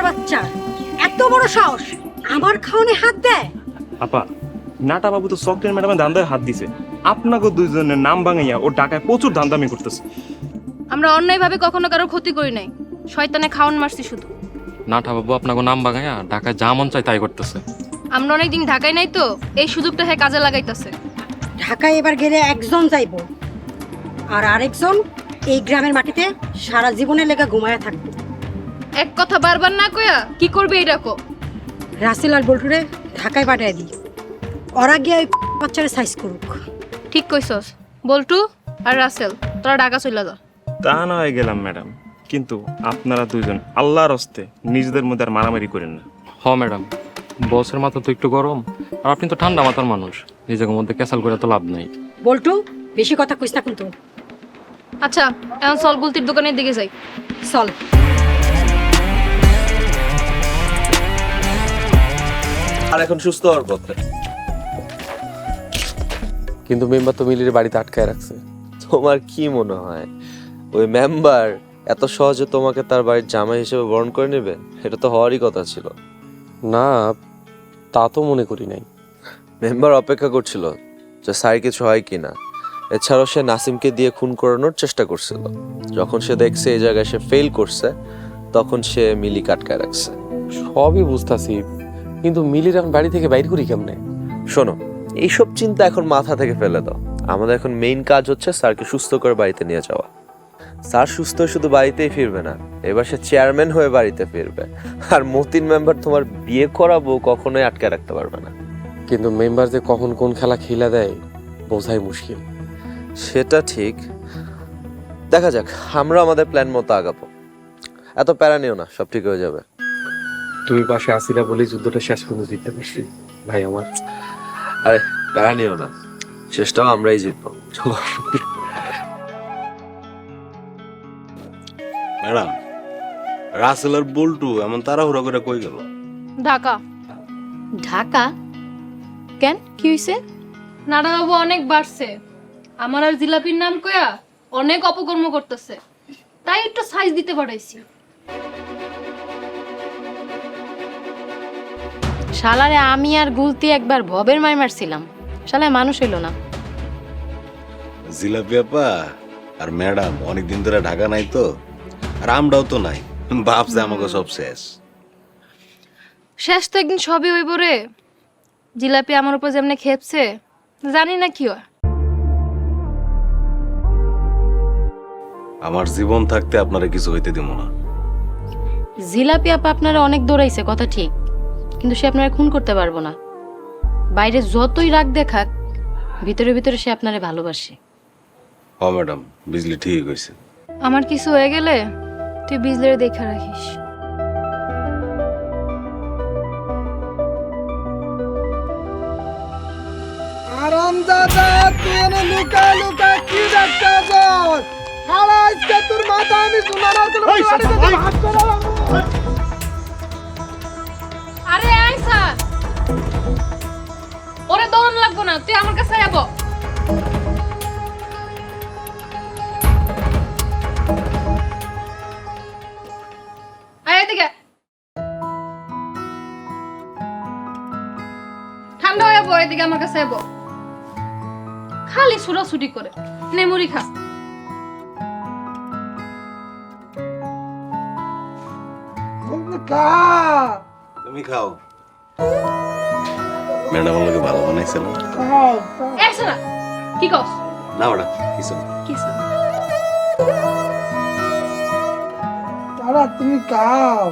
বাচ্চা এত বড় সাহস আমার খাওনে হাত দেয়। আপা নাটা বাবু তো চকলেট ম্যাডামের ধান্দায় হাত দিছে, আপনাকে দুইজনের নাম ভাঙাইয়া ও টাকায় প্রচুর ধান্দামি করতেছে। আমরা অন্যায়ভাবে কখনো কারোর ক্ষতি করি নাই, শয়তানে খাওয়ান মারছি শুধু। নাটা বাবু আপনাকে নাম বাগাইয়া ঢাকায় যা মন চায় তাই করতেছে। আমরা অনেকদিন ঢাকায় নাই তো, এই সুযোগটা হ্যাঁ কাজে লাগাইতেছে। ঢাকায় এবার গেলে একজন যাইব, আর আরেকজন এই গ্রামের মাটিতে সারা জীবনের লেগা ঘুমায়া থাকবে। এক কথা বারবার না কইয়া কি করবে এই রাখো। রাসেল আর বল্টুরে ঢাকায় পাঠায় দিই, ওরা গিয়ে ওই বাচ্চারে সাইজ করুক। ঠিক কইছস, বল্টু আর রাসেল তোরা ঢাকা চলে যা। তা না হয়ে গেলাম ম্যাডাম, কিন্তু আপনারা দুইজন আল্লাহর হস্তে নিজেদের মধ্যে আর মারামারি করেন না। হ ম্যাডাম, বসের মাথা তো একটু গরম, আর আপনি তো ঠান্ডা মাথার মানুষ, নিজের মধ্যে ক্যাসাল করে তো লাভ নাই। বল্টু বেশি কথা কইস না কিন্তু। আচ্ছা এখন চল বুলতির দোকানের দিকে যাই। চল। আর এখন সুস্থ হওয়ার পথে। কিন্তু মেম্বার তো মিলির বাড়িতে আটকায় রাখছে। তোমার কি মনে হয় ওই মেম্বার এত সহজে তোমাকে তার বাড়ির জামাই হিসেবে বরণ করে নেবে? এটা তো হওয়ারই কথা ছিল। না, তা তো মনে করি নাই। মেম্বার অপেক্ষা করছিল যে স্যার কিছু হয় কিনা। এছাড়াও সে নাসিমকে দিয়ে খুন করানোর চেষ্টা করছিল। যখন সে দেখছে এই জায়গায় সে ফেল করছে, তখন সে মিলি আটকায় রাখছে। সবই বুঝতাছি, কিন্তু মিলির এখন বাড়ি থেকে বাইর করি কেমনে? শোনো, এইসব চিন্তা এখন মাথা থেকে ফেলে দাও। আমাদের এখন মেইন কাজ হচ্ছে স্যারকে সুস্থ করে বাড়িতে নিয়ে যাওয়া। স্যার সুস্থ হয়ে শুধু বাড়িতেই ফিরবে না, এবার সে চেয়ারম্যান হয়ে বাড়িতে ফিরবে। আর মতিন মেম্বার তোমার বিয়ে করাবো কখনোই আটকে রাখতে পারবে না। কিন্তু মেম্বার যে কখন কোন খেলা খেলা দেয় বোঝাই মুশকিল। সেটা ঠিক, দেখা যাক। আমরা আমাদের প্ল্যান মতো আগাবো। এত প্যারা নিও না, সব ঠিক হয়ে যাবে। তুমি পাশে আসিলা বলেই যুদ্ধটা শেষ পর্যন্ত জিততে পারছি ভাই আমার। আরে প্যারা নিও না, শেষটাও আমরাই জিতবো। চলো। ম্যাডাম, রাসেল আর বল্টু এমন তাড়াহুড়া করে কই গেল? ঢাকা। ঢাকা কেন, কি হইছে? নাডা বাবু অনেক বাড়ছে, আমার আর জিলাপির নাম কয়া অনেক অপকর্ম করতেছে, তাই একটু সাইজ দিতে পাঠাইছি। শালারে আমি আর গুলতি একবার ভবের মার মারছিলাম, শালায় মানুষ হইল না। জিলাপি আপা আর ম্যাডাম অনেকদিন ধরে ঢাকা নাই তো, আর আমরাও তো নাই, ভাবছে আমাকে সব শেষ। শেষ তো একদিন সবই হইব রে। জিলাপি আমার উপর যেমনে খেপছে জানি না কি হয়। আমার জীবন থাকতে আপনারা কিছু হইতে দিব না। জিলাপি আপা আপনারা অনেক দৌড়াইছে, কথা ঠিক, কিন্তু সে আপনারা খুন করতে পারবো না। বাইরে যতই রাগ দেখাক, ভিতরে ভিতরে সে আপনারে ভালোবাসে। হ ম্যাডাম, বিজলি ঠিক হয়েছে। আমার কিছু হয়ে গেলে তুই বিজলের দেখা রাখিস। আরামজাদা, তুই এনে লুকা লুকা কি দেখতেছ? হালা আজকে তোর মাথা আমি সোনার কোনো হাত করে। আরে আইসা, ওরে দৌড়ান লাগবো না, তুই আমার কাছে আইব। আয় এদিকে, ঠান্ডা হয়ে যাবো, এদিকে আমার কাছে আইব। খালি ছুটাছুটি করে, নে মুড়ি খা। তুমি খাও। ম্যাডাম আমাকে ভালো বানাইছে না? এসে না, কি কস? না ম্যাডাম, কিছু না। কিছু না। তারা তুমি খাও।